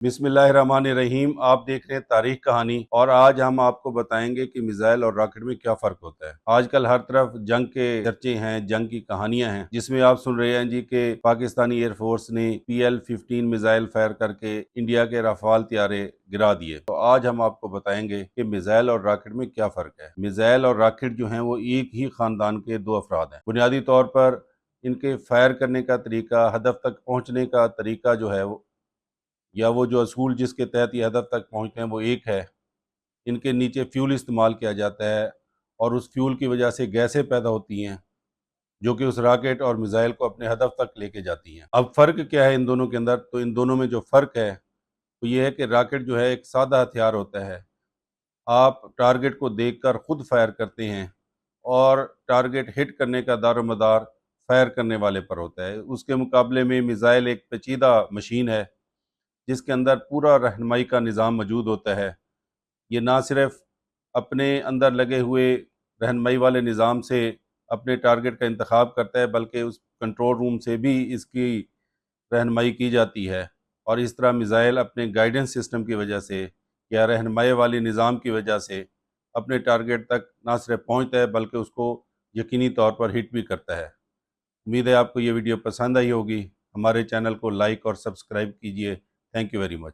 बिस्मिल्लाहिर्रहमानिर्रहीम। आप देख रहे हैं तारीख कहानी, और आज हम आपको बताएंगे कि मिसाइल और रॉकेट में क्या फ़र्क होता है। आजकल हर तरफ जंग के चर्चे हैं, जंग की कहानियां हैं, जिसमें आप सुन रहे हैं जी कि पाकिस्तानी एयरफोर्स ने PL-15 मिसाइल फायर करके इंडिया के राफाल तैयारे गिरा दिए। तो आज हम आपको बताएंगे कि मिसाइल और रॉकेट में क्या फ़र्क है। मिसाइल और रॉकेट जो हैं वो एक ही ख़ानदान के दो अफराद हैं। बुनियादी तौर पर इनके फायर करने का तरीका, हदफ तक पहुँचने का तरीका जो है या वो जो असूल जिसके तहत ये हदफ तक पहुँचते हैं वो एक है। इनके नीचे फ्यूल इस्तेमाल किया जाता है और उस फ्यूल की वजह से गैसें पैदा होती हैं जो कि उस रॉकेट और मिसाइल को अपने हदफ तक लेके जाती हैं। अब फ़र्क क्या है इन दोनों के अंदर? तो इन दोनों में जो फ़र्क है वो ये है कि रॉकेट जो है एक सादा हथियार होता है। आप टारगेट को देखकर खुद फायर करते हैं और टारगेट हिट करने का दारोमदार फायर करने वाले पर होता है। उसके मुकाबले में मिसाइल एक पेचीदा मशीन है जिसके अंदर पूरा रहनुमाई का निज़ाम मौजूद होता है। ये ना सिर्फ अपने अंदर लगे हुए रहनुमाई वाले निज़ाम से अपने टारगेट का इंतखाब करता है, बल्कि उस कंट्रोल रूम से भी इसकी रहनुमाई की जाती है। और इस तरह मिसाइल अपने गाइडेंस सिस्टम की वजह से या रहनुमाई वाले निज़ाम की वजह से अपने टारगेट तक ना सिर्फ पहुंचता है बल्कि उसको यकीनी तौर पर हिट भी करता है। उम्मीद है आपको ये वीडियो पसंद आई होगी। हमारे चैनल को लाइक और सब्सक्राइब कीजिए। Thank you very much.